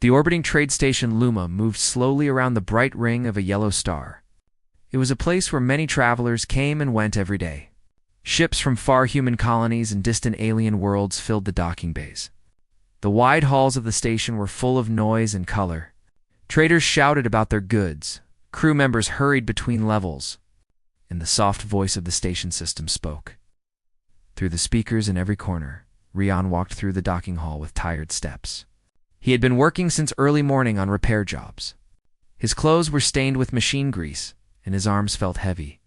The orbiting trade station Luma moved slowly around the bright ring of a yellow star. It was a place where many travelers came and went every day. Ships from far human colonies and distant alien worlds filled the docking bays. The wide halls of the station were full of noise and color. Traders shouted about their goods. Crew members hurried between levels, and the soft voice of the station system spoke. Through the speakers in every corner, Rian walked through the docking hall with tired steps. He had been working since early morning on repair jobs. His clothes were stained with machine grease, and his arms felt heavy.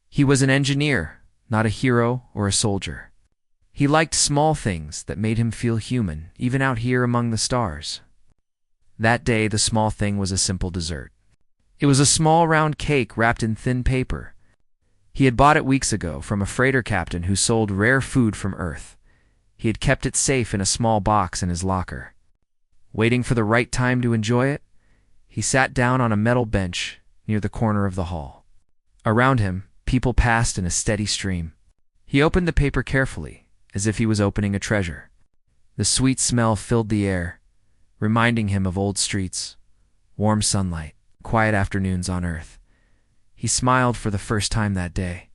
He was an engineer, not a hero or a soldier. He liked small things that made him feel human, even out here among the stars. That day, the small thing was a simple dessert. It was a small round cake wrapped in thin paper. He had bought it weeks ago from a freighter captain who sold rare food from Earth. He had kept it safe in a small box in his locker. Waiting for the right time to enjoy it, he sat down on a metal bench near the corner of the hall. Around him, people passed in a steady stream. He opened the paper carefully, as if he was opening a treasure. The sweet smell filled the air, reminding him of old streets, warm sunlight, quiet afternoons on Earth. He smiled for the first time that day.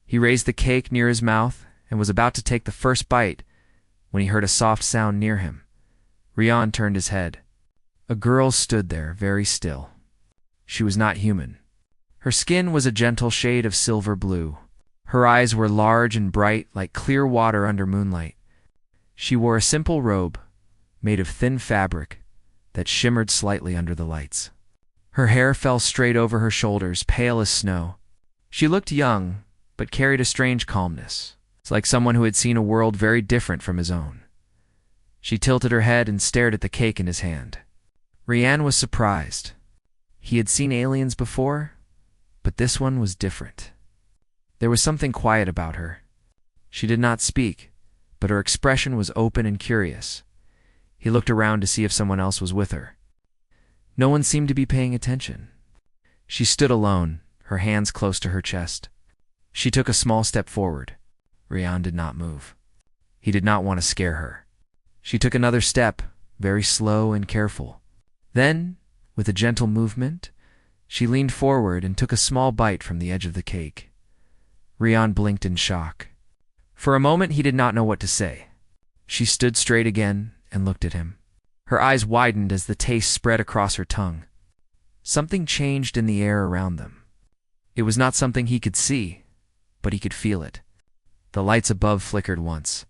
He raised the cake near his mouth and was about to take the first bite when he heard a soft sound near him. Rian turned his head. A girl stood there, very still. She was not human. Her skin was a gentle shade of silver blue. Her eyes were large and bright, like clear water under moonlight. She wore a simple robe, made of thin fabric, that shimmered slightly under the lights. Her hair fell straight over her shoulders, pale as snow. She looked young, but carried a strange calmness. It's like someone who had seen a world very different from his own. She tilted her head and stared at the cake in his hand. Rian was surprised. He had seen aliens before, but this one was different. There was something quiet about her. She did not speak, but her expression was open and curious. He looked around to see if someone else was with her. No one seemed to be paying attention. She stood alone, her hands close to her chest. She took a small step forward. Rian did not move. He did not want to scare her. She took another step, very slow and careful. Then, with a gentle movement, she leaned forward and took a small bite from the edge of the cake. Rian blinked in shock. For a moment he did not know what to say. She stood straight again and looked at him. Her eyes widened as the taste spread across her tongue. Something changed in the air around them. It was not something he could see, but he could feel it. The lights above flickered once.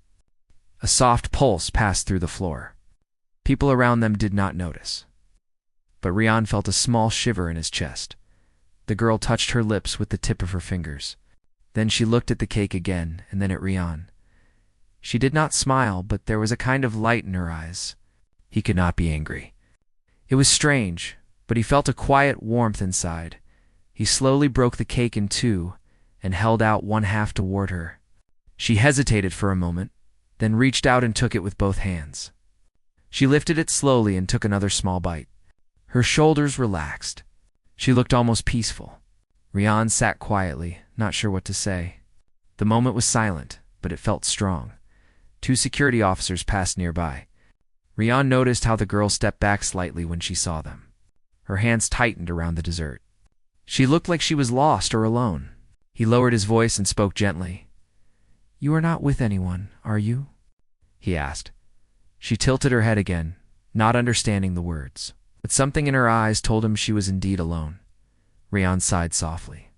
A soft pulse passed through the floor. People around them did not notice. But Rian felt a small shiver in his chest. The girl touched her lips with the tip of her fingers. Then she looked at the cake again, and then at Rian. She did not smile, but there was a kind of light in her eyes. He could not be angry. It was strange, but he felt a quiet warmth inside. He slowly broke the cake in two and held out one half toward her. She hesitated for a moment, then reached out and took it with both hands. She lifted it slowly and took another small bite. Her shoulders relaxed. She looked almost peaceful. Rian sat quietly, not sure what to say. The moment was silent, but it felt strong. 2 security officers passed nearby. Rian noticed how the girl stepped back slightly when she saw them. Her hands tightened around the dessert. She looked like she was lost or alone. He lowered his voice and spoke gently. "You are not with anyone, are you?" he asked. She tilted her head again, not understanding the words, but something in her eyes told him she was indeed alone. Rian sighed softly.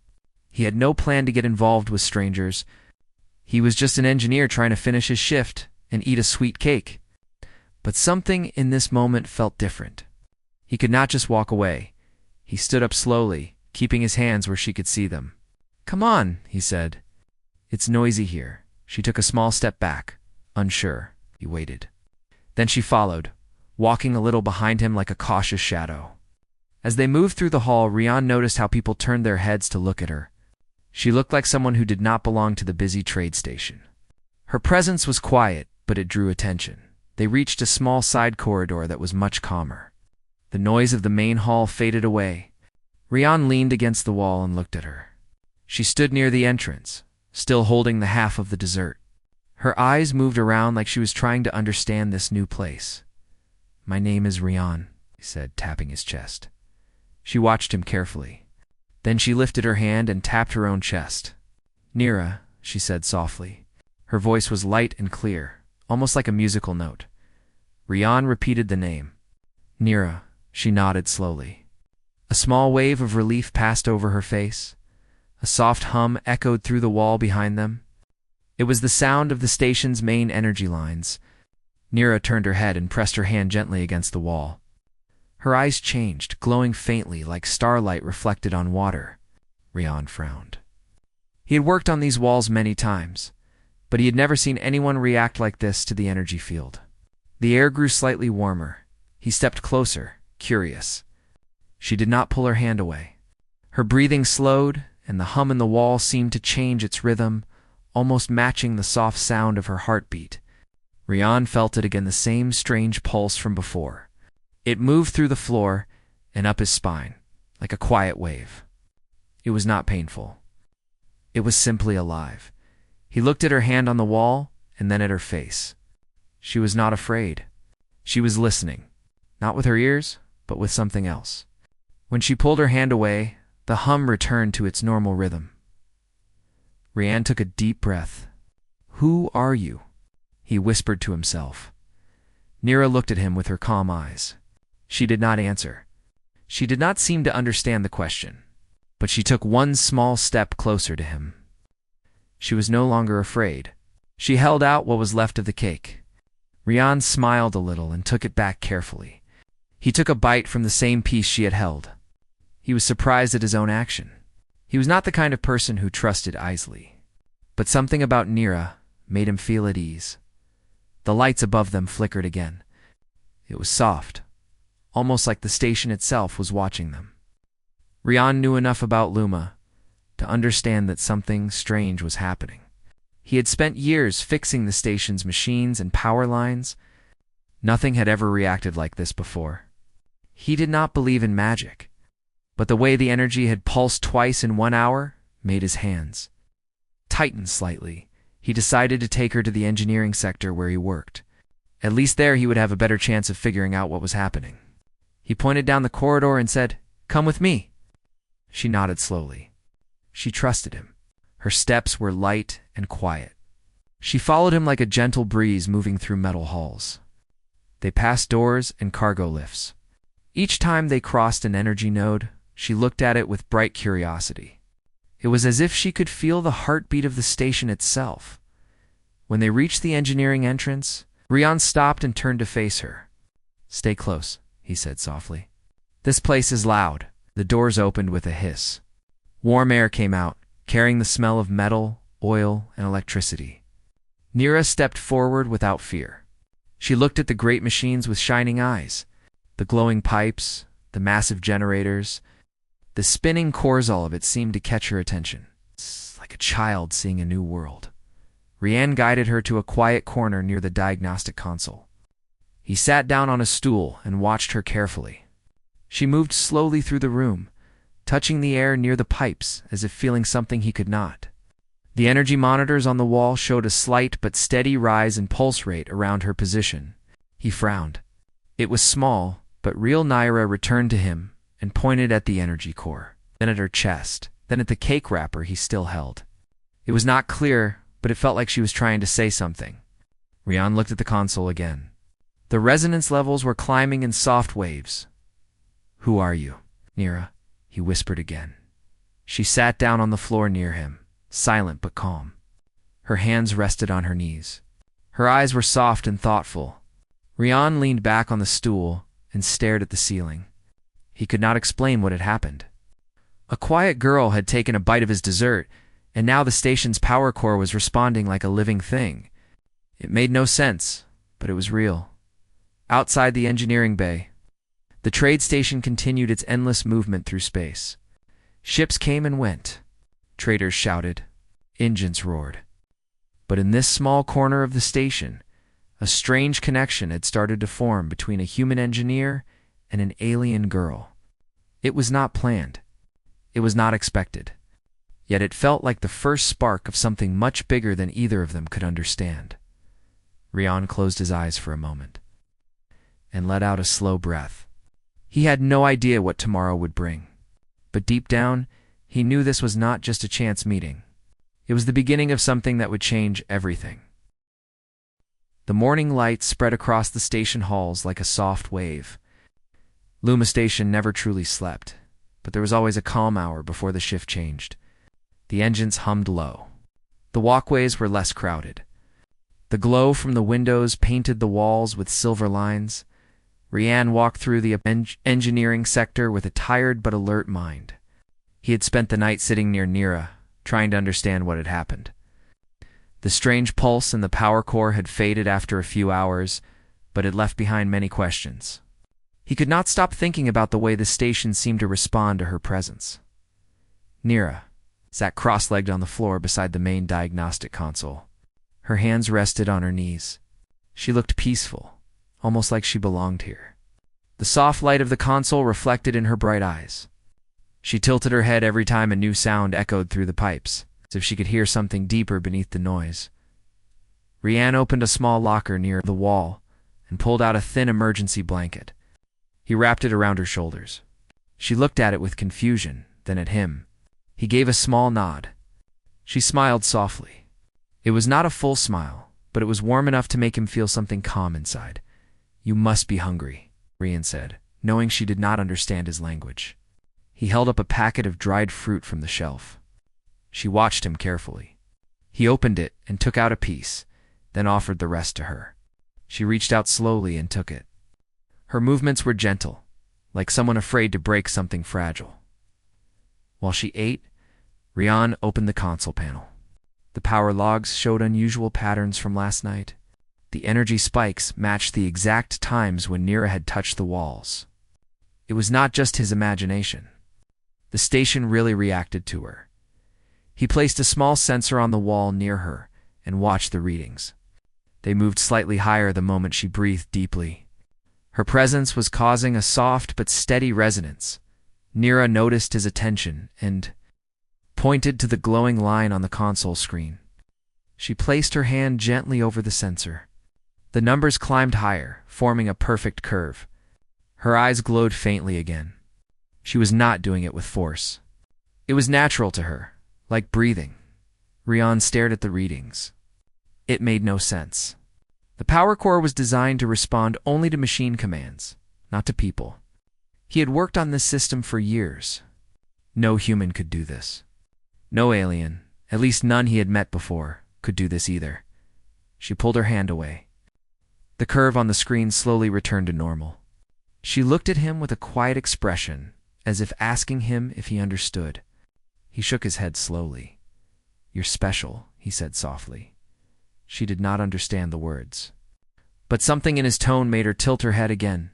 He had no plan to get involved with strangers. He was just an engineer trying to finish his shift and eat a sweet cake. But something in this moment felt different. He could not just walk away. He stood up slowly, keeping his hands where she could see them. "Come on," he said. "It's noisy here." She took a small step back, unsure. He waited. Then she followed, walking a little behind him like a cautious shadow. As they moved through the hall, Rian noticed how people turned their heads to look at her. She looked like someone who did not belong to the busy trade station. Her presence was quiet, but it drew attention. They reached a small side corridor that was much calmer. The noise of the main hall faded away. Rian leaned against the wall and looked at her. She stood near the entrance, still holding the half of the dessert. Her eyes moved around like she was trying to understand this new place. "My name is Rian," he said, tapping his chest. She watched him carefully. Then she lifted her hand and tapped her own chest. "Nira," she said softly. Her voice was light and clear, almost like a musical note. Rian repeated the name. "Nira," she nodded slowly. A small wave of relief passed over her face. A soft hum echoed through the wall behind them. It was the sound of the station's main energy lines. Nira turned her head and pressed her hand gently against the wall. Her eyes changed, glowing faintly like starlight reflected on water. Rian frowned. He had worked on these walls many times, but he had never seen anyone react like this to the energy field. The air grew slightly warmer. He stepped closer, curious. She did not pull her hand away. Her breathing slowed, and the hum in the wall seemed to change its rhythm, almost matching the soft sound of her heartbeat. Rian felt it again, the same strange pulse from before. It moved through the floor and up his spine, like a quiet wave. It was not painful. It was simply alive. He looked at her hand on the wall and then at her face. She was not afraid. She was listening, not with her ears, but with something else. When she pulled her hand away, the hum returned to its normal rhythm. Rian took a deep breath. "Who are you?" he whispered to himself. Nira looked at him with her calm eyes. She did not answer. She did not seem to understand the question, but she took one small step closer to him. She was no longer afraid. She held out what was left of the cake. Rian smiled a little and took it back carefully. He took a bite from the same piece she had held. He was surprised at his own action. He was not the kind of person who trusted easily, but something about Nira made him feel at ease. The lights above them flickered again. It was soft, almost like the station itself was watching them. Rian knew enough about Luma to understand that something strange was happening. He had spent years fixing the station's machines and power lines. Nothing had ever reacted like this before. He did not believe in magic, but the way the energy had pulsed twice in 1 hour made his hands tighten slightly. He decided to take her to the engineering sector where he worked. At least there he would have a better chance of figuring out what was happening. He pointed down the corridor and said, "Come with me." She nodded slowly. She trusted him. Her steps were light and quiet. She followed him like a gentle breeze moving through metal halls. They passed doors and cargo lifts. Each time they crossed an energy node, she looked at it with bright curiosity. It was as if she could feel the heartbeat of the station itself. When they reached the engineering entrance, Rian stopped and turned to face her. "Stay close," he said softly. "This place is loud." The doors opened with a hiss. Warm air came out, carrying the smell of metal, oil, and electricity. Nira stepped forward without fear. She looked at the great machines with shining eyes, the glowing pipes, the massive generators. The spinning cores, all of it seemed to catch her attention. It's like a child seeing a new world. Rian guided her to a quiet corner near the diagnostic console. He sat down on a stool and watched her carefully. She moved slowly through the room, touching the air near the pipes as if feeling something he could not. The energy monitors on the wall showed a slight but steady rise in pulse rate around her position. He frowned. It was small, but real. Nira returned to him and pointed at the energy core, then at her chest, then at the cake wrapper he still held. It was not clear, but it felt like she was trying to say something. Rian looked at the console again. The resonance levels were climbing in soft waves. "Who are you, Nira?" he whispered again. She sat down on the floor near him, silent but calm. Her hands rested on her knees. Her eyes were soft and thoughtful. Rian leaned back on the stool and stared at the ceiling. He could not explain what had happened. A quiet girl had taken a bite of his dessert, and now the station's power core was responding like a living thing. It made no sense, but it was real. Outside the engineering bay, the trade station continued its endless movement through space. Ships came and went. Traders shouted. Engines roared. But in this small corner of the station, a strange connection had started to form between a human engineer and an alien girl. It was not planned. It was not expected. Yet it felt like the first spark of something much bigger than either of them could understand. Rian closed his eyes for a moment and let out a slow breath. He had no idea what tomorrow would bring. But deep down, he knew this was not just a chance meeting. It was the beginning of something that would change everything. The morning light spread across the station halls like a soft wave. Luma Station never truly slept, but there was always a calm hour before the shift changed. The engines hummed low. The walkways were less crowded. The glow from the windows painted the walls with silver lines. Rian walked through the engineering sector with a tired but alert mind. He had spent the night sitting near Nira, trying to understand what had happened. The strange pulse in the power core had faded after a few hours, but it left behind many questions. He could not stop thinking about the way the station seemed to respond to her presence. Nira sat cross-legged on the floor beside the main diagnostic console. Her hands rested on her knees. She looked peaceful, almost like she belonged here. The soft light of the console reflected in her bright eyes. She tilted her head every time a new sound echoed through the pipes, as if she could hear something deeper beneath the noise. Rian opened a small locker near the wall and pulled out a thin emergency blanket. He wrapped it around her shoulders. She looked at it with confusion, then at him. He gave a small nod. She smiled softly. It was not a full smile, but it was warm enough to make him feel something calm inside. "You must be hungry," Rian said, knowing she did not understand his language. He held up a packet of dried fruit from the shelf. She watched him carefully. He opened it and took out a piece, then offered the rest to her. She reached out slowly and took it. Her movements were gentle, like someone afraid to break something fragile. While she ate, Rian opened the console panel. The power logs showed unusual patterns from last night. The energy spikes matched the exact times when Nira had touched the walls. It was not just his imagination. The station really reacted to her. He placed a small sensor on the wall near her and watched the readings. They moved slightly higher the moment she breathed deeply. Her presence was causing a soft but steady resonance. Nira noticed his attention and pointed to the glowing line on the console screen. She placed her hand gently over the sensor. The numbers climbed higher, forming a perfect curve. Her eyes glowed faintly again. She was not doing it with force. It was natural to her, like breathing. Rian stared at the readings. It made no sense. The power core was designed to respond only to machine commands, not to people. He had worked on this system for years. No human could do this. No alien, at least none he had met before, could do this either. She pulled her hand away. The curve on the screen slowly returned to normal. She looked at him with a quiet expression, as if asking him if he understood. He shook his head slowly. "You're special," he said softly. She did not understand the words. But something in his tone made her tilt her head again.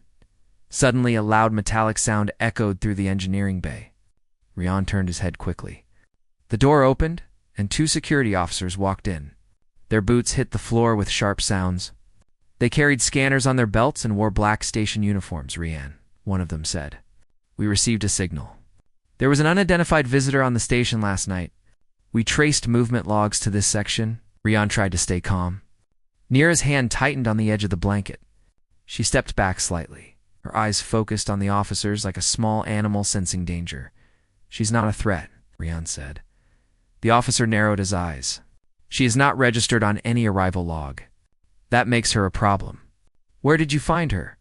Suddenly, a loud metallic sound echoed through the engineering bay. Rian turned his head quickly. The door opened, and 2 security officers walked in. Their boots hit the floor with sharp sounds. They carried scanners on their belts and wore black station uniforms, Rian, one of them said. "We received a signal. There was an unidentified visitor on the station last night. We traced movement logs to this section." Rian tried to stay calm. Nira's hand tightened on the edge of the blanket. She stepped back slightly, her eyes focused on the officers like a small animal sensing danger. "She's not a threat," Rian said. The officer narrowed his eyes. "She is not registered on any arrival log. That makes her a problem." "Where did you find her?"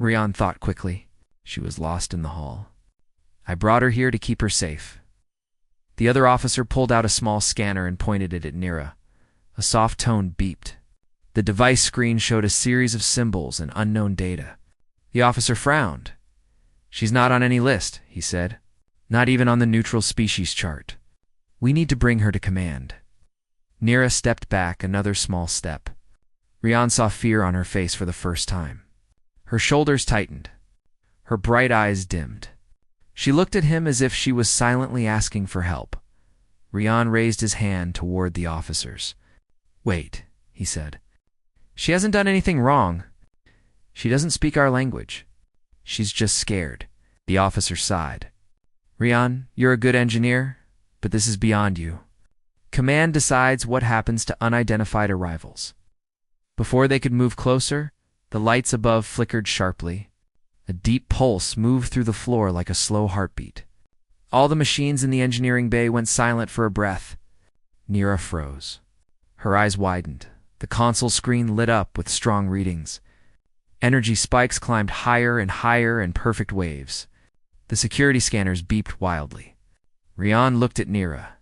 Rian thought quickly. "She was lost in the hall. I brought her here to keep her safe." The other officer pulled out a small scanner and pointed it at Nira. A soft tone beeped. The device screen showed a series of symbols and unknown data. The officer frowned. "She's not on any list," he said. "Not even on the neutral species chart. We need to bring her to command." Nira stepped back another small step. Rian saw fear on her face for the first time. Her shoulders tightened. Her bright eyes dimmed. She looked at him as if she was silently asking for help. Rian raised his hand toward the officers. "Wait," he said. "She hasn't done anything wrong. She doesn't speak our language. She's just scared." The officer sighed. "Rian, you're a good engineer, but this is beyond you. Command decides what happens to unidentified arrivals." Before they could move closer, the lights above flickered sharply. A deep pulse moved through the floor like a slow heartbeat. All the machines in the engineering bay went silent for a breath. Nira froze. Her eyes widened. The console screen lit up with strong readings. Energy spikes climbed higher and higher in perfect waves. The security scanners beeped wildly. Rian looked at Nira.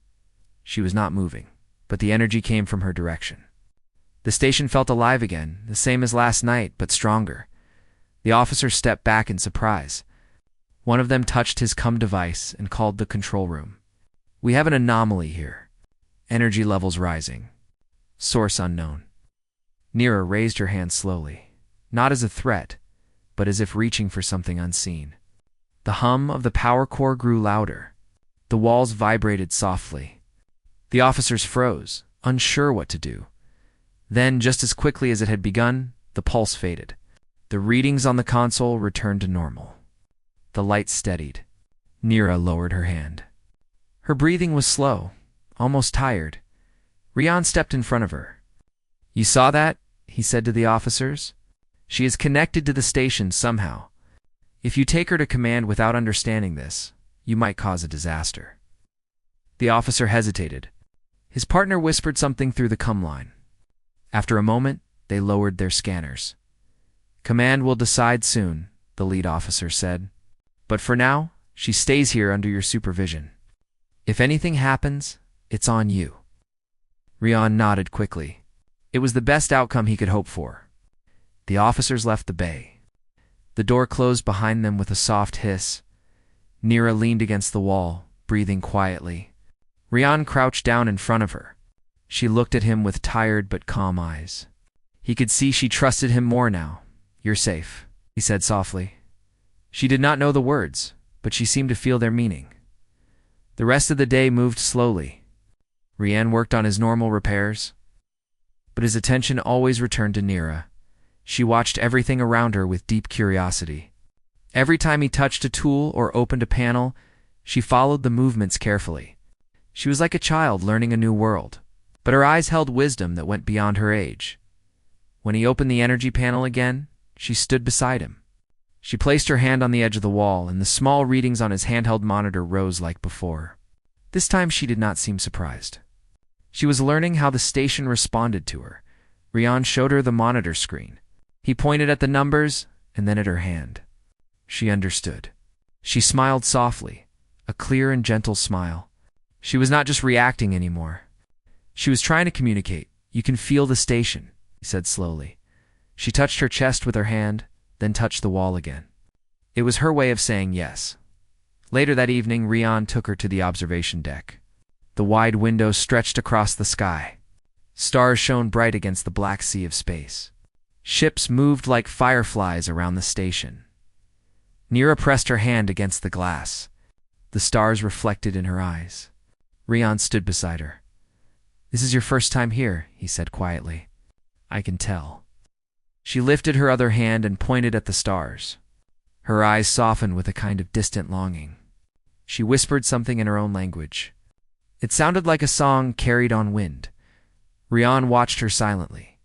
She was not moving, but the energy came from her direction. The station felt alive again, the same as last night, but stronger. The officers stepped back in surprise. One of them touched his CUM device and called the control room. "We have an anomaly here. Energy levels rising. Source unknown." Nira raised her hand slowly, not as a threat, but as if reaching for something unseen. The hum of the power core grew louder. The walls vibrated softly. The officers froze, unsure what to do. Then, just as quickly as it had begun, the pulse faded. The readings on the console returned to normal. The lights steadied. Nira lowered her hand. Her breathing was slow, almost tired. Rian stepped in front of her. "You saw that?" he said to the officers. "She is connected to the station somehow. If you take her to command without understanding this, you might cause a disaster." The officer hesitated. His partner whispered something through the CUM line. After a moment, they lowered their scanners. "Command will decide soon," the lead officer said. "But for now, she stays here under your supervision. If anything happens, it's on you." Rian nodded quickly. It was the best outcome he could hope for. The officers left the bay. The door closed behind them with a soft hiss. Nira leaned against the wall, breathing quietly. Rian crouched down in front of her. She looked at him with tired but calm eyes. He could see she trusted him more now. "You're safe," he said softly. She did not know the words, but she seemed to feel their meaning. The rest of the day moved slowly. Rian worked on his normal repairs, but his attention always returned to Nira. She watched everything around her with deep curiosity. Every time he touched a tool or opened a panel, she followed the movements carefully. She was like a child learning a new world, but her eyes held wisdom that went beyond her age. When he opened the energy panel again, she stood beside him. She placed her hand on the edge of the wall, and the small readings on his handheld monitor rose like before. This time she did not seem surprised. She was learning how the station responded to her. Rian showed her the monitor screen. He pointed at the numbers and then at her hand. She understood. She smiled softly, a clear and gentle smile. She was not just reacting anymore. She was trying to communicate. "You can feel the station," he said slowly. She touched her chest with her hand, then touched the wall again. It was her way of saying yes. Later that evening, Rian took her to the observation deck. The wide window stretched across the sky. Stars shone bright against the black sea of space. Ships moved like fireflies around the station. Nira pressed her hand against the glass. The stars reflected in her eyes. Rian stood beside her. "This is your first time here," he said quietly. "I can tell." She lifted her other hand and pointed at the stars. Her eyes softened with a kind of distant longing. She whispered something in her own language. It sounded like a song carried on wind. Rian watched her silently.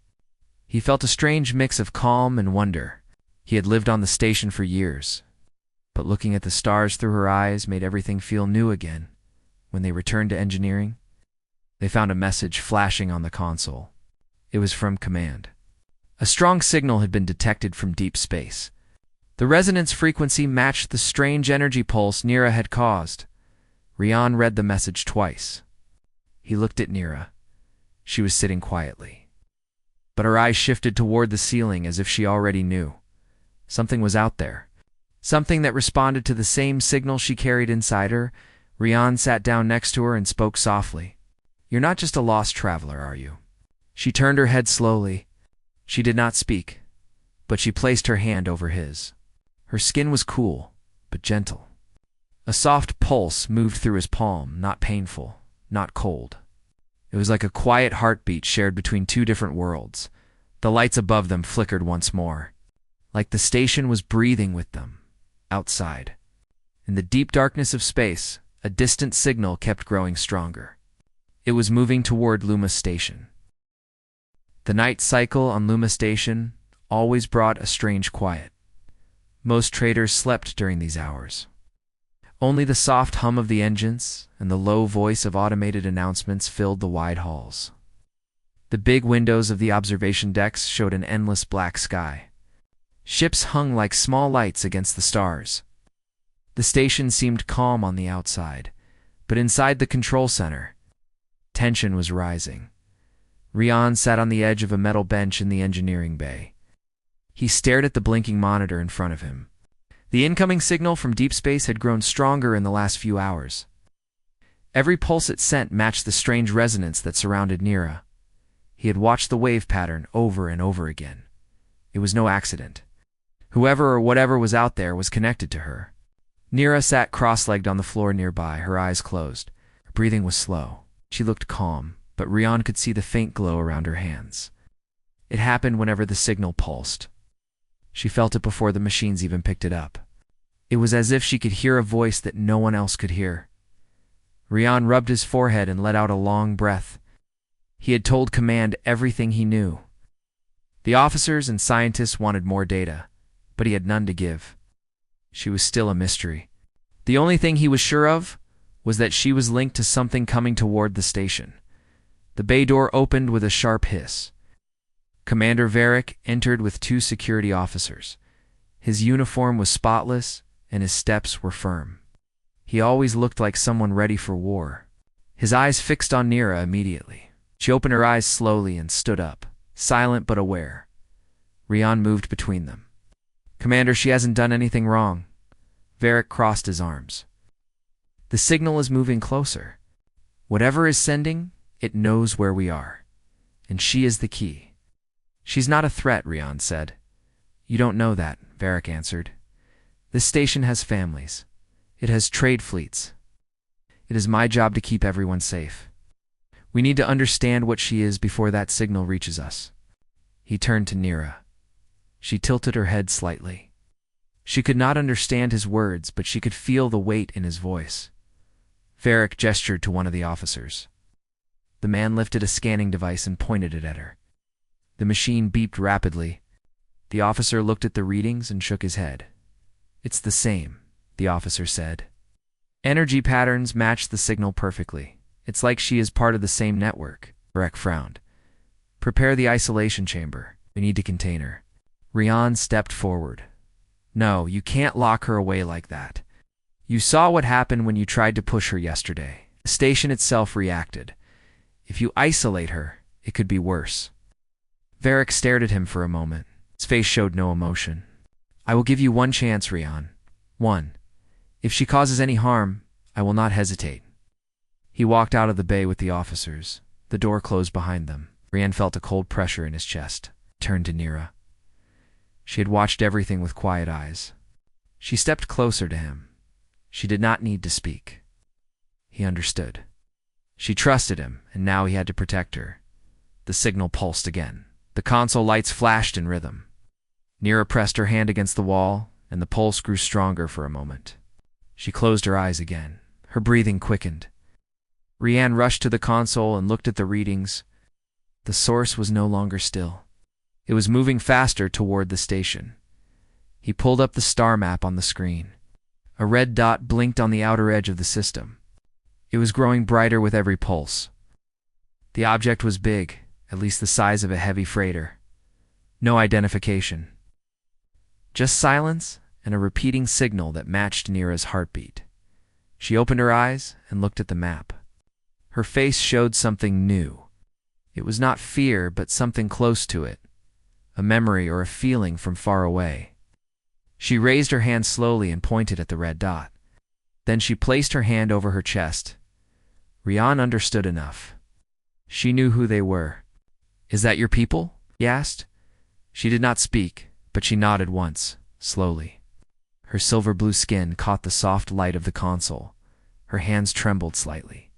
He felt a strange mix of calm and wonder. He had lived on the station for years, but looking at the stars through her eyes made everything feel new again. When they returned to engineering, they found a message flashing on the console. It was from command. A strong signal had been detected from deep space. The resonance frequency matched the strange energy pulse Nira had caused. Rian read the message twice. He looked at Nira. She was sitting quietly, but her eyes shifted toward the ceiling as if she already knew. Something was out there. Something that responded to the same signal she carried inside her. Rian sat down next to her and spoke softly. "You're not just a lost traveler, are you?" She turned her head slowly. She did not speak, but she placed her hand over his. Her skin was cool, but gentle. A soft pulse moved through his palm, not painful, not cold. It was like a quiet heartbeat shared between two different worlds. The lights above them flickered once more, like the station was breathing with them, outside. In the deep darkness of space, a distant signal kept growing stronger. It was moving toward Luma Station. The night cycle on Luma Station always brought a strange quiet. Most traders slept during these hours. Only the soft hum of the engines and the low voice of automated announcements filled the wide halls. The big windows of the observation decks showed an endless black sky. Ships hung like small lights against the stars. The station seemed calm on the outside, but inside the control center, tension was rising. Rian sat on the edge of a metal bench in the engineering bay. He stared at the blinking monitor in front of him. The incoming signal from deep space had grown stronger in the last few hours. Every pulse it sent matched the strange resonance that surrounded Nira. He had watched the wave pattern over and over again. It was no accident. Whoever or whatever was out there was connected to her. Nira sat cross-legged on the floor nearby, her eyes closed. Her breathing was slow. She looked calm, but Rian could see the faint glow around her hands. It happened whenever the signal pulsed. She felt it before the machines even picked it up. It was as if she could hear a voice that no one else could hear. Rian rubbed his forehead and let out a long breath. He had told Command everything he knew. The officers and scientists wanted more data, but he had none to give. She was still a mystery. The only thing he was sure of was that she was linked to something coming toward the station. The bay door opened with a sharp hiss. Commander Varric entered with 2 security officers. His uniform was spotless, and his steps were firm. He always looked like someone ready for war. His eyes fixed on Nira immediately. She opened her eyes slowly and stood up, silent but aware. Rian moved between them. "Commander, she hasn't done anything wrong." Varric crossed his arms. "The signal is moving closer. Whatever is sending, it knows where we are. And she is the key." "She's not a threat," Rian said. "You don't know that," Varric answered. "This station has families. It has trade fleets. It is my job to keep everyone safe. We need to understand what she is before that signal reaches us." He turned to Nira. She tilted her head slightly. She could not understand his words, but she could feel the weight in his voice. Varric gestured to one of the officers. The man lifted a scanning device and pointed it at her. The machine beeped rapidly. The officer looked at the readings and shook his head. "It's the same," the officer said. "Energy patterns match the signal perfectly. It's like she is part of the same network." Varric frowned. "Prepare the isolation chamber. We need to contain her." Rian stepped forward. "No, you can't lock her away like that. You saw what happened when you tried to push her yesterday. The station itself reacted. If you isolate her, it could be worse." Varric stared at him for a moment. His face showed no emotion. "I will give you one chance, Rian. One. If she causes any harm, I will not hesitate." He walked out of the bay with the officers. The door closed behind them. Rian felt a cold pressure in his chest. Turned to Nira. She had watched everything with quiet eyes. She stepped closer to him. She did not need to speak. He understood. She trusted him, and now he had to protect her. The signal pulsed again. The console lights flashed in rhythm. Nira pressed her hand against the wall, and the pulse grew stronger for a moment. She closed her eyes again. Her breathing quickened. Rian rushed to the console and looked at the readings. The source was no longer still. It was moving faster toward the station. He pulled up the star map on the screen. A red dot blinked on the outer edge of the system. It was growing brighter with every pulse. The object was big, at least the size of a heavy freighter. No identification. Just silence and a repeating signal that matched Nira's heartbeat. She opened her eyes and looked at the map. Her face showed something new. It was not fear, but something close to it. A memory or a feeling from far away. She raised her hand slowly and pointed at the red dot. Then she placed her hand over her chest. Rian understood enough. She knew who they were. "Is that your people?" he asked. She did not speak, but she nodded once, slowly. Her silver blue skin caught the soft light of the console. Her hands trembled slightly.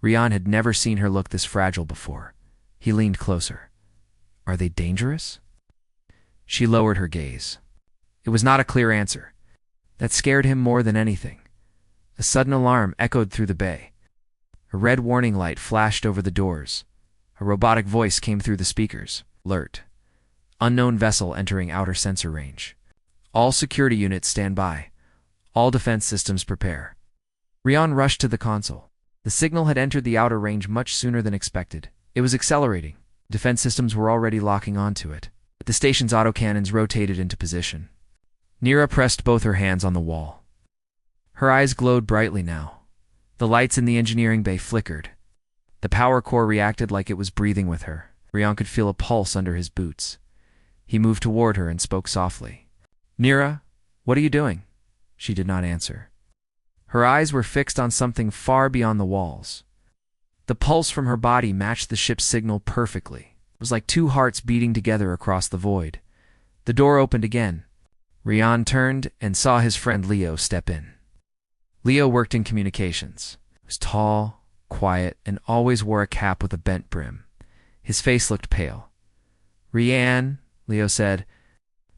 Rian had never seen her look this fragile before. He leaned closer. "Are they dangerous?" She lowered her gaze. It was not a clear answer. That scared him more than anything. A sudden alarm echoed through the bay. A red warning light flashed over the doors. A robotic voice came through the speakers. "Alert. Unknown vessel entering outer sensor range." All security units stand by. All defense systems prepare. Rian rushed to the console. The signal had entered the outer range much sooner than expected. It was accelerating. Defense systems were already locking onto it. The station's autocannons rotated into position. Nira pressed both her hands on the wall. Her eyes glowed brightly now. The lights in the engineering bay flickered. The power core reacted like it was breathing with her. Rian could feel a pulse under his boots. He moved toward her and spoke softly. "Nira, what are you doing?" She did not answer. Her eyes were fixed on something far beyond the walls. The pulse from her body matched the ship's signal perfectly. It was like two hearts beating together across the void. The door opened again. Rian turned and saw his friend Leo step in. Leo worked in communications. He was tall, quiet, and always wore a cap with a bent brim. His face looked pale. "Rian," Leo said,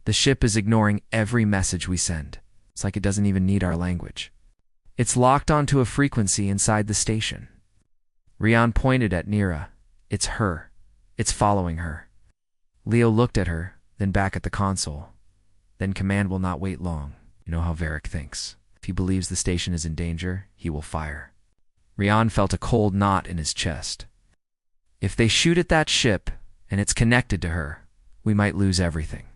"the ship is ignoring every message we send. It's like it doesn't even need our language. It's locked onto a frequency inside the station." Rian pointed at Nira. "It's her. It's following her." Leo looked at her, then back at the console. "Then command will not wait long. You know how Varric thinks. If he believes the station is in danger, he will fire." Rian felt a cold knot in his chest. "If they shoot at that ship, and it's connected to her, we might lose everything."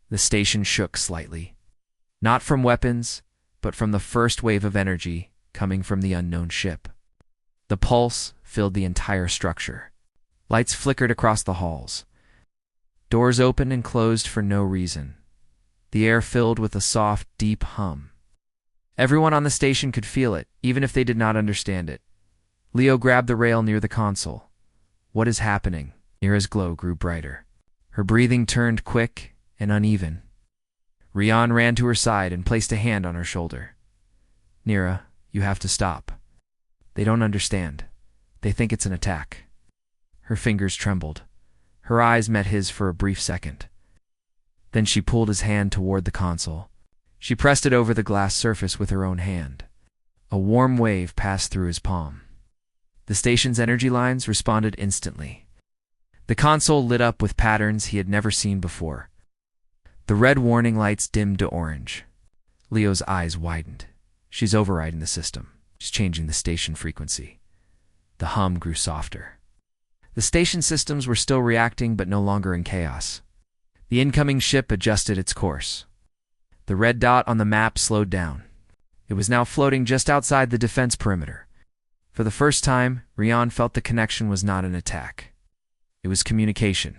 The station shook slightly. Not from weapons, but from the first wave of energy coming from the unknown ship. The pulse filled the entire structure. Lights flickered across the halls. Doors opened and closed for no reason. The air filled with a soft, deep hum. Everyone on the station could feel it, even if they did not understand it. Leo grabbed the rail near the console. "What is happening?" Nira's glow grew brighter. Her breathing turned quick and uneven. Rian ran to her side and placed a hand on her shoulder. "Nira, you have to stop. They don't understand. They think it's an attack." Her fingers trembled. Her eyes met his for a brief second. Then she pulled his hand toward the console. She pressed it over the glass surface with her own hand. A warm wave passed through his palm. The station's energy lines responded instantly. The console lit up with patterns he had never seen before. The red warning lights dimmed to orange. Leo's eyes widened. She's overriding the system. She's changing the station frequency. The hum grew softer. The station systems were still reacting, but no longer in chaos. The incoming ship adjusted its course. The red dot on the map slowed down. It was now floating just outside the defense perimeter. For the first time, Rian felt the connection was not an attack. It was communication.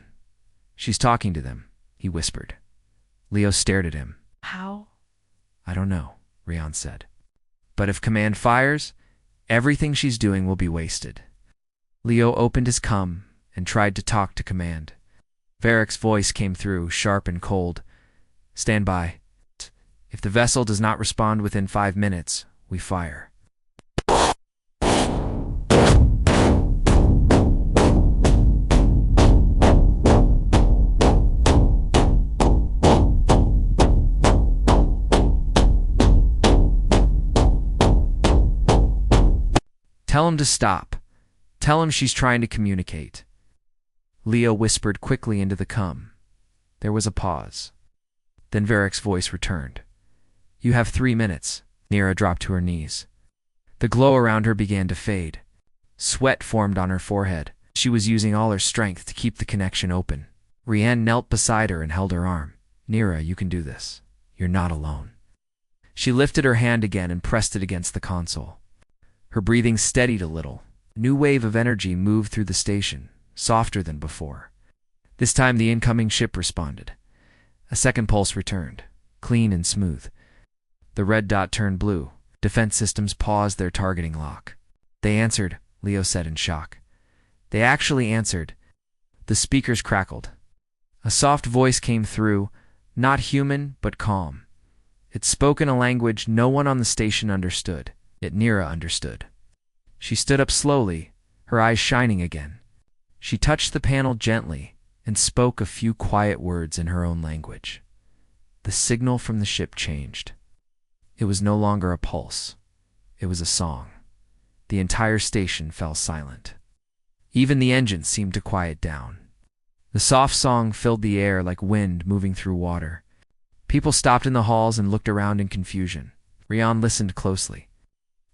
"She's talking to them," he whispered. Leo stared at him. "How?" "I don't know," Rian said. "But if command fires, everything she's doing will be wasted." Leo opened his cum and tried to talk to command. Varric's voice came through, sharp and cold. "Stand by. If the vessel does not respond within 5 minutes, we fire." "Tell him to stop. Tell him she's trying to communicate." Leo whispered quickly into the cum. There was a pause. Then Varric's voice returned. "You have 3 minutes." Nira dropped to her knees. The glow around her began to fade. Sweat formed on her forehead. She was using all her strength to keep the connection open. Rian knelt beside her and held her arm. "Nira, you can do this. You're not alone." She lifted her hand again and pressed it against the console. Her breathing steadied a little. A new wave of energy moved through the station, softer than before. This time the incoming ship responded. A second pulse returned, clean and smooth. The red dot turned blue. Defense systems paused their targeting lock. "They answered," Leo said in shock. "They actually answered." The speakers crackled. A soft voice came through, not human, but calm. It spoke in a language no one on the station understood, yet Nira understood. She stood up slowly, her eyes shining again. She touched the panel gently and spoke a few quiet words in her own language. The signal from the ship changed. It was no longer a pulse. It was a song. The entire station fell silent. Even the engines seemed to quiet down. The soft song filled the air like wind moving through water. People stopped in the halls and looked around in confusion. Rian listened closely.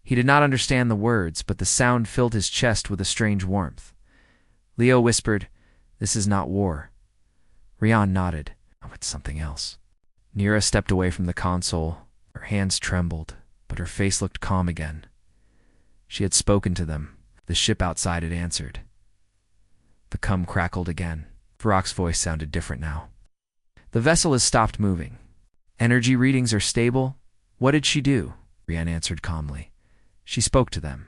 He did not understand the words, but the sound filled his chest with a strange warmth. Leo whispered, "This is not war." Rian nodded. "Oh, it's something else." Nira stepped away from the console. Her hands trembled, but her face looked calm again. She had spoken to them. The ship outside had answered. The cum crackled again. Farok's voice sounded different now. "The vessel has stopped moving. Energy readings are stable." "What did she do?" Rian answered calmly. "She spoke to them."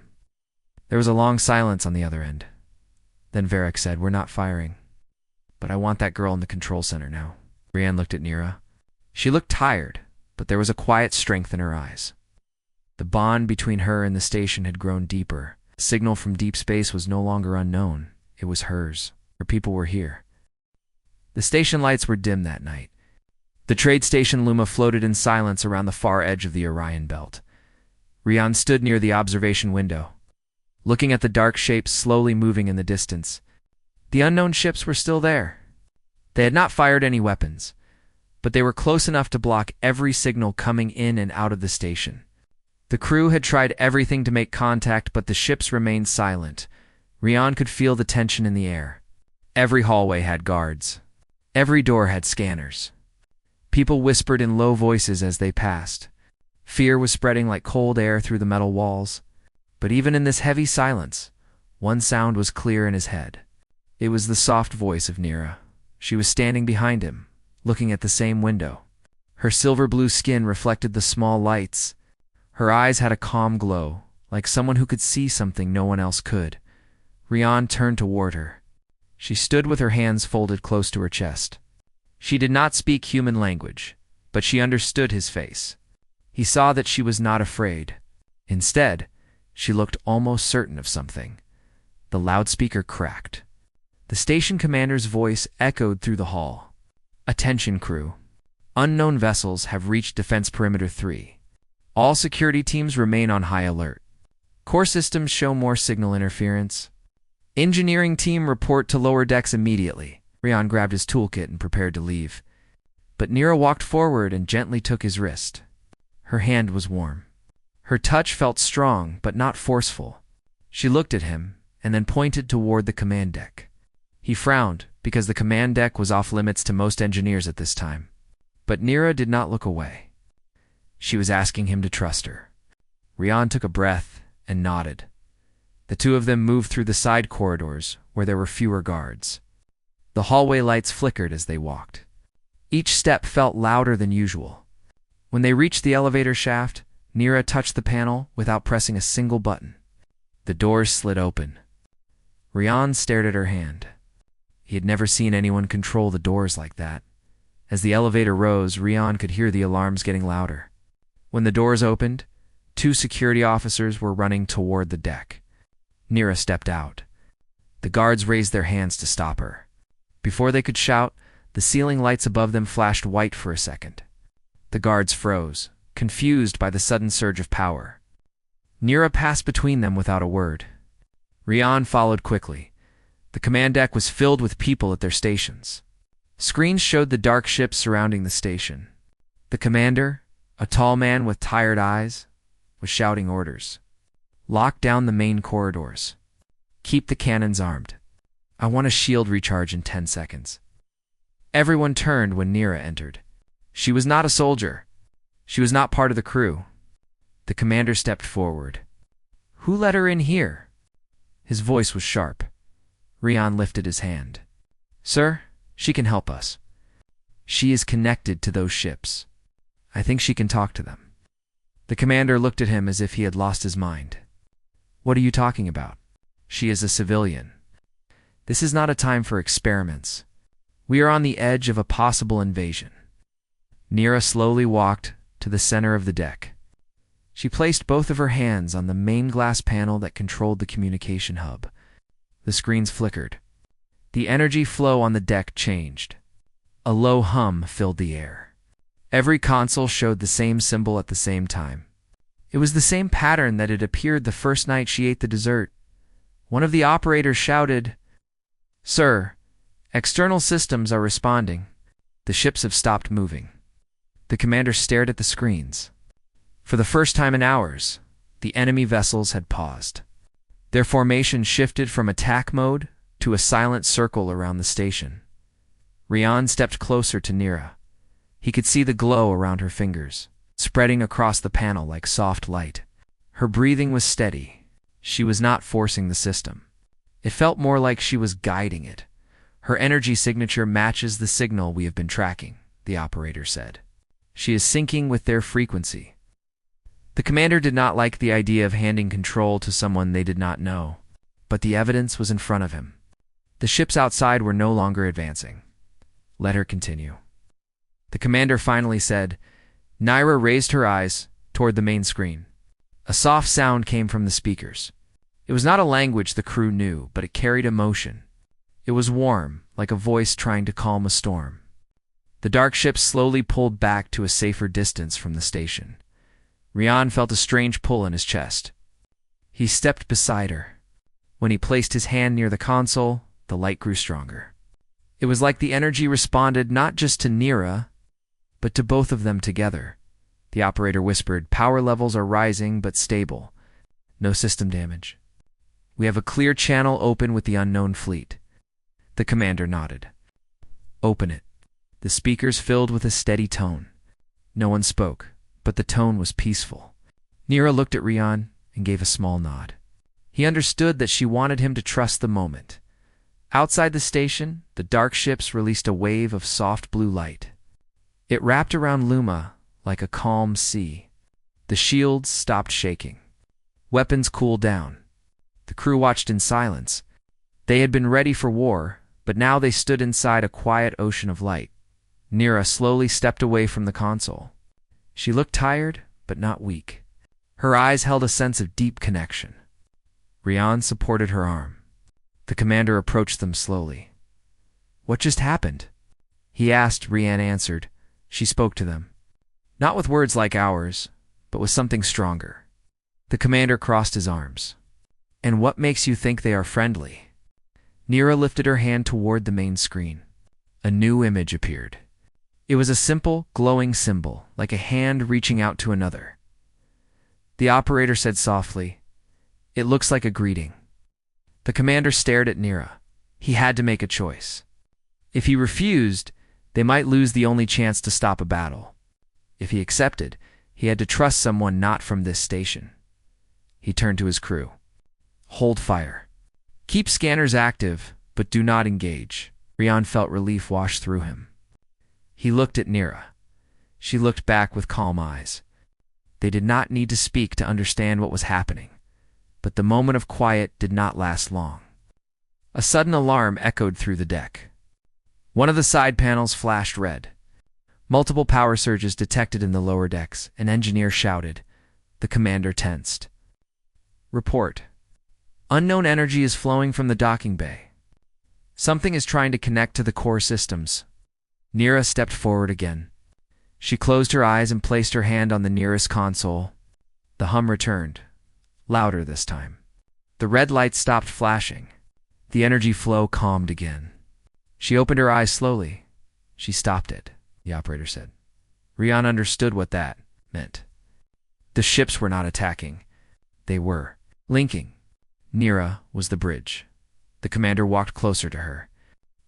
There was a long silence on the other end. Then Varric said, "We're not firing. But I want that girl in the control center now." Rian looked at Nira. She looked tired, but there was a quiet strength in her eyes. The bond between her and the station had grown deeper. The signal from deep space was no longer unknown. It was hers. Her people were here. The station lights were dim that night. The trade station Luma floated in silence around the far edge of the Orion belt. Rian stood near the observation window, looking at the dark shapes slowly moving in the distance. The unknown ships were still there. They had not fired any weapons, but they were close enough to block every signal coming in and out of the station. The crew had tried everything to make contact, but the ships remained silent. Rian could feel the tension in the air. Every hallway had guards. Every door had scanners. People whispered in low voices as they passed. Fear was spreading like cold air through the metal walls. But even in this heavy silence, one sound was clear in his head. It was the soft voice of Nira. She was standing behind him, looking at the same window. Her silver-blue skin reflected the small lights. Her eyes had a calm glow, like someone who could see something no one else could. Rian turned toward her. She stood with her hands folded close to her chest. She did not speak human language, but she understood his face. He saw that she was not afraid. Instead, she looked almost certain of something. The loudspeaker cracked. The station commander's voice echoed through the hall. "Attention, crew. Unknown vessels have reached Defense Perimeter 3. All security teams remain on high alert. Core systems show more signal interference. Engineering team report to lower decks immediately." Rian grabbed his toolkit and prepared to leave. But Nira walked forward and gently took his wrist. Her hand was warm. Her touch felt strong, but not forceful. She looked at him, and then pointed toward the command deck. He frowned, because the command deck was off limits to most engineers at this time. But Nira did not look away. She was asking him to trust her. Rian took a breath and nodded. The two of them moved through the side corridors, where there were fewer guards. The hallway lights flickered as they walked. Each step felt louder than usual. When they reached the elevator shaft, Nira touched the panel without pressing a single button. The doors slid open. Rian stared at her hand. He had never seen anyone control the doors like that. As the elevator rose, Rian could hear the alarms getting louder. When the doors opened, 2 security officers were running toward the deck. Nira stepped out. The guards raised their hands to stop her. Before they could shout, the ceiling lights above them flashed white for a second. The guards froze, confused by the sudden surge of power. Nira passed between them without a word. Rian followed quickly. The command deck was filled with people at their stations. Screens showed the dark ships surrounding the station. The commander, a tall man with tired eyes, was shouting orders. "Lock down the main corridors. Keep the cannons armed. I want a shield recharge in 10 seconds. Everyone turned when Nira entered. She was not a soldier. She was not part of the crew. The commander stepped forward. "Who let her in here?" His voice was sharp. Rian lifted his hand. "Sir, she can help us. She is connected to those ships. I think she can talk to them." The commander looked at him as if he had lost his mind. "What are you talking about? She is a civilian. This is not a time for experiments. We are on the edge of a possible invasion." Nira slowly walked to the center of the deck. She placed both of her hands on the main glass panel that controlled the communication hub. The screens flickered. The energy flow on the deck changed. A low hum filled the air. Every console showed the same symbol at the same time. It was the same pattern that had appeared the first night she ate the dessert. One of the operators shouted, "Sir, external systems are responding. The ships have stopped moving." The commander stared at the screens. For the first time in hours, the enemy vessels had paused. Their formation shifted from attack mode to a silent circle around the station. Rian stepped closer to Nira. He could see the glow around her fingers, spreading across the panel like soft light. Her breathing was steady. She was not forcing the system. It felt more like she was guiding it. Her energy signature matches the signal we have been tracking, the operator said. She is syncing with their frequency. The commander did not like the idea of handing control to someone they did not know, but the evidence was in front of him. The ships outside were no longer advancing. Let her continue. The commander finally said. Nira raised her eyes toward the main screen. A soft sound came from the speakers. It was not a language the crew knew, but it carried emotion. It was warm, like a voice trying to calm a storm. The dark ship slowly pulled back to a safer distance from the station. Rian felt a strange pull in his chest. He stepped beside her. When he placed his hand near the console, the light grew stronger. It was like the energy responded not just to Nira, but to both of them together. The operator whispered, "Power levels are rising but stable. No system damage. We have a clear channel open with the unknown fleet." The commander nodded. "Open it." The speakers filled with a steady tone. No one spoke, but the tone was peaceful. Nira looked at Rian and gave a small nod. He understood that she wanted him to trust the moment. Outside the station, the dark ships released a wave of soft blue light. It wrapped around Luma like a calm sea. The shields stopped shaking. Weapons cooled down. The crew watched in silence. They had been ready for war, but now they stood inside a quiet ocean of light. Nira slowly stepped away from the console. She looked tired, but not weak. Her eyes held a sense of deep connection. Rian supported her arm. The commander approached them slowly. "What just happened?" he asked. Rian answered. She spoke to them. Not with words like ours, but with something stronger. The commander crossed his arms. "And what makes you think they are friendly?" Nira lifted her hand toward the main screen. A new image appeared. It was a simple, glowing symbol, like a hand reaching out to another. The operator said softly, "It looks like a greeting." The commander stared at Nira. He had to make a choice. If he refused, they might lose the only chance to stop a battle. If he accepted, he had to trust someone not from this station. He turned to his crew. "Hold fire. Keep scanners active, but do not engage." Rian felt relief wash through him. He looked at Nira. She looked back with calm eyes. They did not need to speak to understand what was happening, but the moment of quiet did not last long. A sudden alarm echoed through the deck. One of the side panels flashed red. Multiple power surges detected in the lower decks. An engineer shouted. The commander tensed. "Report. Unknown energy is flowing from the docking bay. Something is trying to connect to the core systems." Nira stepped forward again. She closed her eyes and placed her hand on the nearest console. The hum returned, louder this time. The red light stopped flashing. The energy flow calmed again. She opened her eyes slowly. "She stopped it," the operator said. Rian understood what that meant. The ships were not attacking. They were linking. Nira was the bridge. The commander walked closer to her.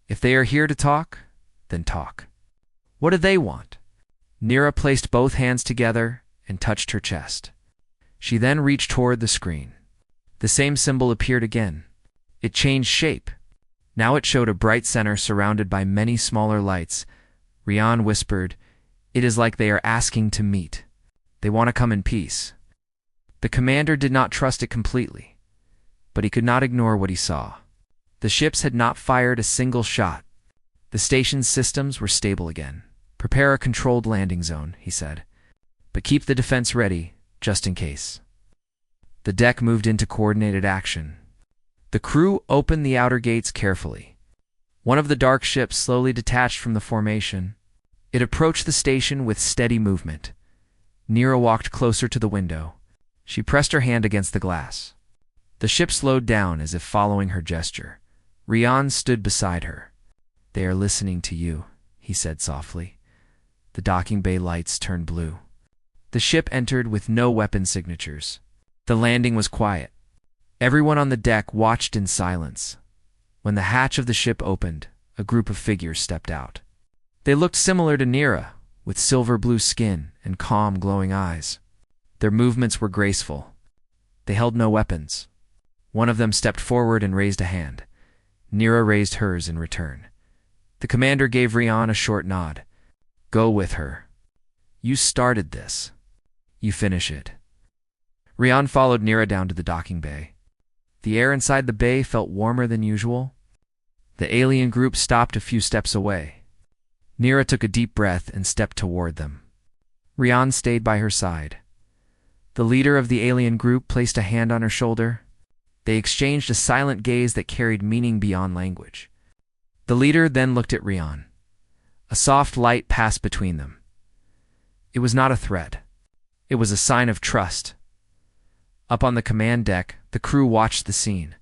"If they are here to talk, then talk. What do they want?" Nira placed both hands together and touched her chest. She then reached toward the screen. The same symbol appeared again. It changed shape. Now it showed a bright center surrounded by many smaller lights. Rian whispered, "It is like they are asking to meet. They want to come in peace." The commander did not trust it completely, but he could not ignore what he saw. The ships had not fired a single shot. The station's systems were stable again. "Prepare a controlled landing zone," he said, "but keep the defense ready, just in case." The deck moved into coordinated action. The crew opened the outer gates carefully. One of the dark ships slowly detached from the formation. It approached the station with steady movement. Nira walked closer to the window. She pressed her hand against the glass. The ship slowed down as if following her gesture. Rian stood beside her. "They are listening to you," he said softly. The docking bay lights turned blue. The ship entered with no weapon signatures. The landing was quiet. Everyone on the deck watched in silence. When the hatch of the ship opened, a group of figures stepped out. They looked similar to Nira, with silver blue skin and calm, glowing eyes. Their movements were graceful. They held no weapons. One of them stepped forward and raised a hand. Nira raised hers in return. The commander gave Rian a short nod. "Go with her. You started this. You finish it." Rian followed Nira down to the docking bay. The air inside the bay felt warmer than usual. The alien group stopped a few steps away. Nira took a deep breath and stepped toward them. Rian stayed by her side. The leader of the alien group placed a hand on her shoulder. They exchanged a silent gaze that carried meaning beyond language. The leader then looked at Rian. A soft light passed between them. It was not a threat. It was a sign of trust. Up on the command deck, the crew watched the scene.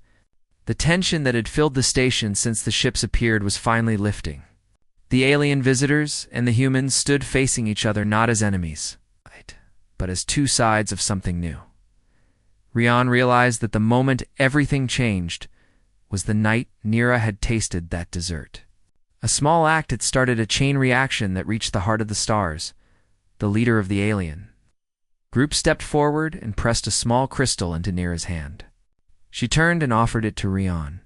The tension that had filled the station since the ships appeared was finally lifting. The alien visitors and the humans stood facing each other not as enemies, but as two sides of something new. Rian realized that the moment everything changed was the night Nira had tasted that dessert. A small act had started a chain reaction that reached the heart of the stars, the leader of the alien group stepped forward and pressed a small crystal into Nira's hand. She turned and offered it to Rian.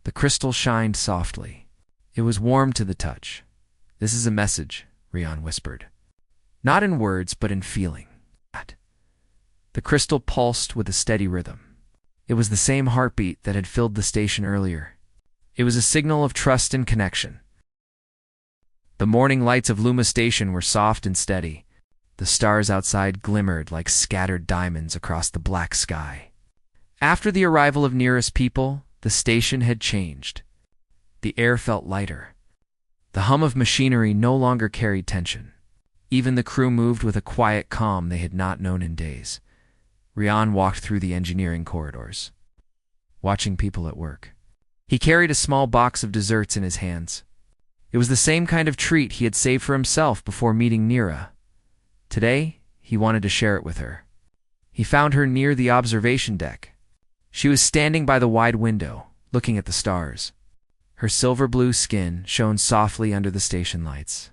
The crystal shined softly. It was warm to the touch. "This is a message," Rian whispered. "Not in words, but in feeling." The crystal pulsed with a steady rhythm. It was the same heartbeat that had filled the station earlier. It was a signal of trust and connection. The morning lights of Luma Station were soft and steady. The stars outside glimmered like scattered diamonds across the black sky. After the arrival of Nira's people, the station had changed. The air felt lighter. The hum of machinery no longer carried tension. Even the crew moved with a quiet calm they had not known in days. Rian walked through the engineering corridors, watching people at work. He carried a small box of desserts in his hands. It was the same kind of treat he had saved for himself before meeting Nira. Today, he wanted to share it with her. He found her near the observation deck. She was standing by the wide window, looking at the stars. Her silver blue skin shone softly under the station lights.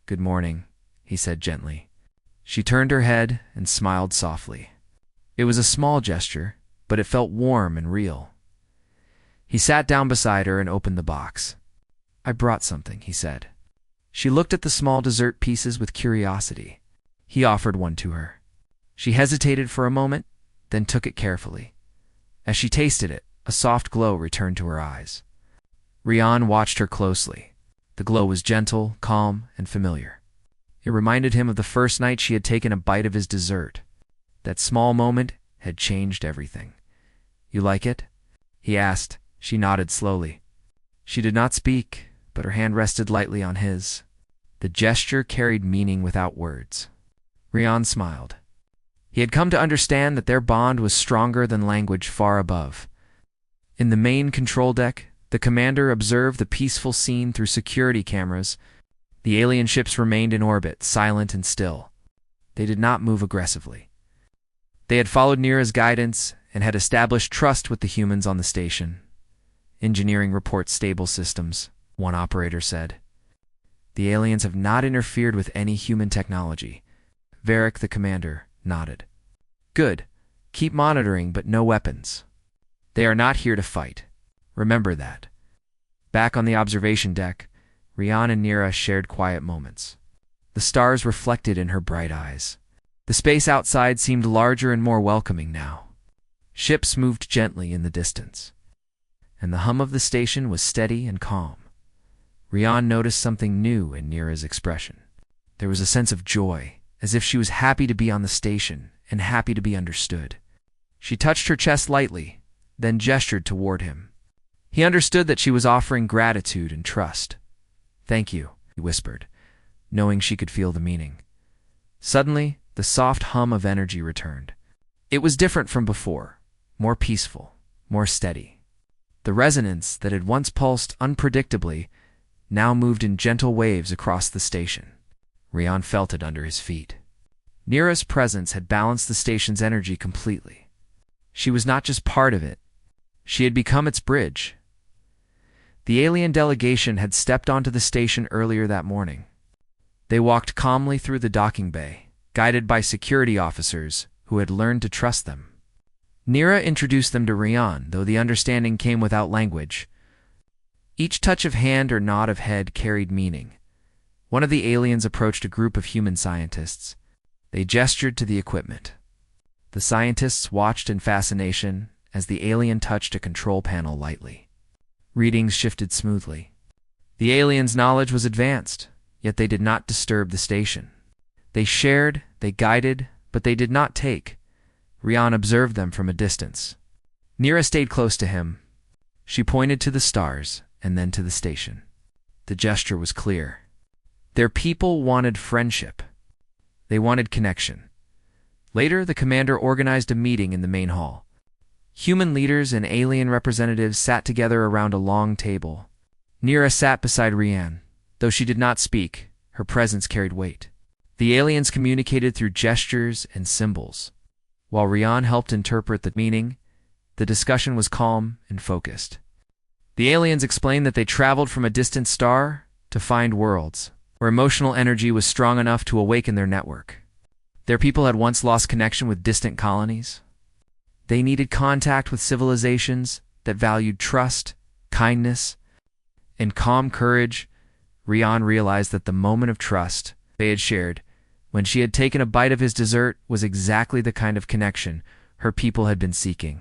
"Good morning," he said gently. She turned her head and smiled softly. It was a small gesture, but it felt warm and real. He sat down beside her and opened the box. "I brought something," he said. She looked at the small dessert pieces with curiosity. He offered one to her. She hesitated for a moment, then took it carefully. As she tasted it, a soft glow returned to her eyes. Rian watched her closely. The glow was gentle, calm, and familiar. It reminded him of the first night she had taken a bite of his dessert. That small moment had changed everything. "You like it?" he asked. She nodded slowly. She did not speak, but her hand rested lightly on his. The gesture carried meaning without words. Rian smiled. He had come to understand that their bond was stronger than language far above. In the main control deck, the commander observed the peaceful scene through security cameras. The alien ships remained in orbit, silent and still. They did not move aggressively. They had followed Nira's guidance and had established trust with the humans on the station. "Engineering reports stable systems," one operator said. "The aliens have not interfered with any human technology." Varric, the commander, nodded. "Good. Keep monitoring, but no weapons. They are not here to fight. Remember that." Back on the observation deck, Rian and Nira shared quiet moments. The stars reflected in her bright eyes. The space outside seemed larger and more welcoming now. Ships moved gently in the distance, and the hum of the station was steady and calm. Rian noticed something new in Nira's expression. There was a sense of joy, as if she was happy to be on the station and happy to be understood. She touched her chest lightly, then gestured toward him. He understood that she was offering gratitude and trust. "Thank you," he whispered, knowing she could feel the meaning. Suddenly, the soft hum of energy returned. It was different from before, more peaceful, more steady. The resonance that had once pulsed unpredictably now moved in gentle waves across the station. Rian felt it under his feet. Nira's presence had balanced the station's energy completely. She was not just part of it. She had become its bridge. The alien delegation had stepped onto the station earlier that morning. They walked calmly through the docking bay, guided by security officers who had learned to trust them. Nira introduced them to Rian, though the understanding came without language. Each touch of hand or nod of head carried meaning. One of the aliens approached a group of human scientists. They gestured to the equipment. The scientists watched in fascination as the alien touched a control panel lightly. Readings shifted smoothly. The aliens' knowledge was advanced, yet they did not disturb the station. They shared, they guided, but they did not take. Rian observed them from a distance. Nira stayed close to him. She pointed to the stars and then to the station. The gesture was clear. Their people wanted friendship. They wanted connection. Later, the commander organized a meeting in the main hall. Human leaders and alien representatives sat together around a long table. Nira sat beside Rian. Though she did not speak, her presence carried weight. The aliens communicated through gestures and symbols. While Rian helped interpret the meaning, the discussion was calm and focused. The aliens explained that they traveled from a distant star to find worlds where emotional energy was strong enough to awaken their network. Their people had once lost connection with distant colonies. They needed contact with civilizations that valued trust, kindness, and calm courage. Rian realized that the moment of trust they had shared, when she had taken a bite of his dessert, was exactly the kind of connection her people had been seeking.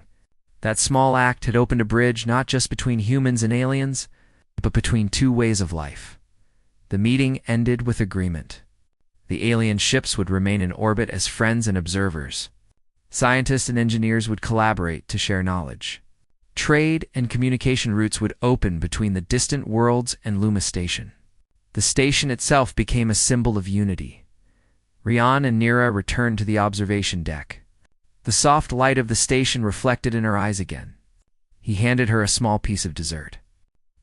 That small act had opened a bridge not just between humans and aliens, but between two ways of life. The meeting ended with agreement. The alien ships would remain in orbit as friends and observers. Scientists and engineers would collaborate to share knowledge. Trade and communication routes would open between the distant worlds and Luma Station. The station itself became a symbol of unity. Rian and Nira returned to the observation deck. The soft light of the station reflected in her eyes again. He handed her a small piece of dessert.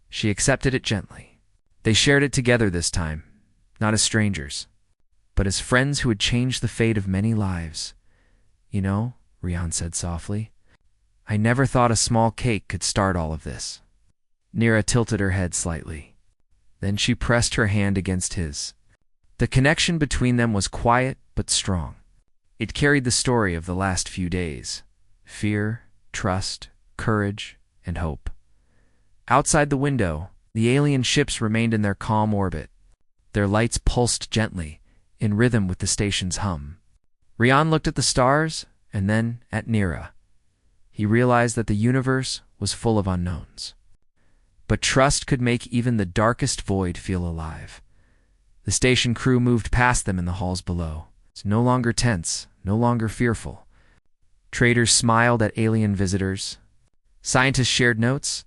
She accepted it gently. They shared it together this time, not as strangers, but as friends who had changed the fate of many lives. You know, Rian said softly, I never thought a small cake could start all of this. Nira tilted her head slightly. Then she pressed her hand against his. The connection between them was quiet but strong. It carried the story of the last few days: fear, trust, courage, and hope. Outside the window, the alien ships remained in their calm orbit. Their lights pulsed gently, in rhythm with the station's hum. Rian looked at the stars and then at Nira. He realized that the universe was full of unknowns. But trust could make even the darkest void feel alive. The station crew moved past them in the halls below. It's no longer tense, no longer fearful. Traders smiled at alien visitors. Scientists shared notes.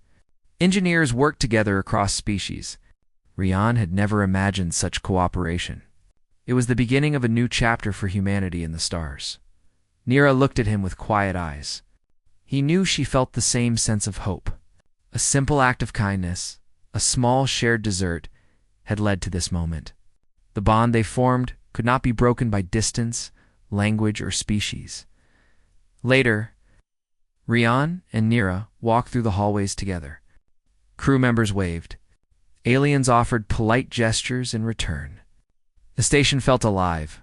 Engineers worked together across species. Rian had never imagined such cooperation. It was the beginning of a new chapter for humanity in the stars. Nira looked at him with quiet eyes. He knew she felt the same sense of hope. A simple act of kindness, a small shared dessert, had led to this moment. The bond they formed could not be broken by distance, language, or species. Later, Rian and Nira walked through the hallways together. Crew members waved. Aliens offered polite gestures in return. The station felt alive,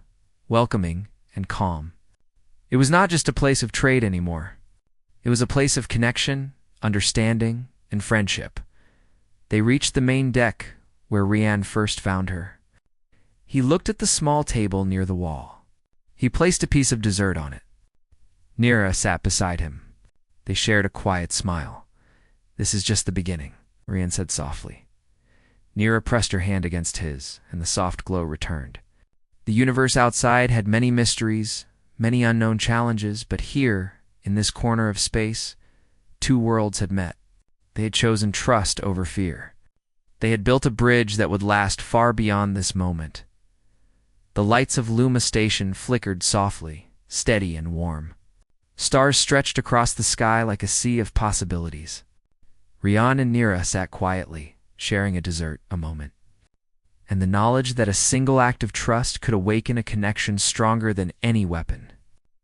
welcoming, and calm. It was not just a place of trade anymore. It was a place of connection, understanding, and friendship. They reached the main deck, where Rian first found her. He looked at the small table near the wall. He placed a piece of dessert on it. Nira sat beside him. They shared a quiet smile. This is just the beginning, Rian said softly. Nira pressed her hand against his, and the soft glow returned. The universe outside had many mysteries, many unknown challenges, but here, in this corner of space, two worlds had met. They had chosen trust over fear. They had built a bridge that would last far beyond this moment. The lights of Luma Station flickered softly, steady and warm. Stars stretched across the sky like a sea of possibilities. Rian and Nira sat quietly, sharing a dessert a moment. and the knowledge that a single act of trust could awaken a connection stronger than any weapon,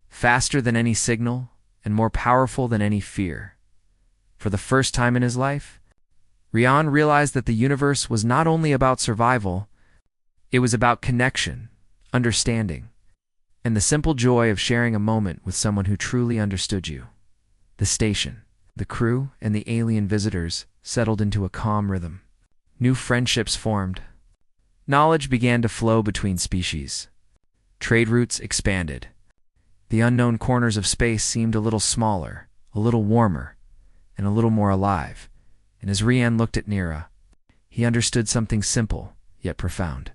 faster than any signal, and more powerful than any fear. For the first time in his life, Rian realized that the universe was not only about survival, it was about connection, understanding, and the simple joy of sharing a moment with someone who truly understood you. The station, the crew, and the alien visitors settled into a calm rhythm. New friendships formed. Knowledge began to flow between species. Trade routes expanded. The unknown corners of space seemed a little smaller, a little warmer, and a little more alive. And as Rian looked at Nira, he understood something simple, yet profound.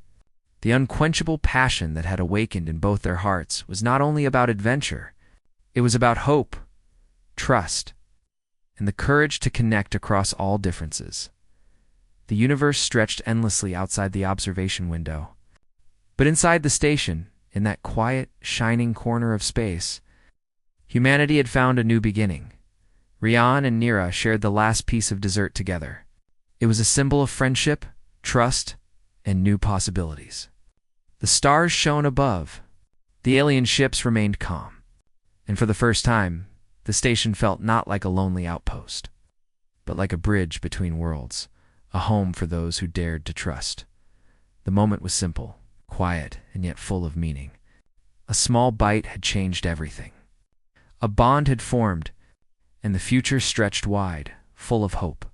The unquenchable passion that had awakened in both their hearts was not only about adventure, it was about hope, trust, and the courage to connect across all differences. The universe stretched endlessly outside the observation window. But inside the station, in that quiet, shining corner of space, humanity had found a new beginning. Rian and Nira shared the last piece of dessert together. It was a symbol of friendship, trust, and new possibilities. The stars shone above. The alien ships remained calm. And for the first time, the station felt not like a lonely outpost, but like a bridge between worlds, a home for those who dared to trust. The moment was simple, quiet, and yet full of meaning. A small bite had changed everything. A bond had formed, and the future stretched wide, full of hope.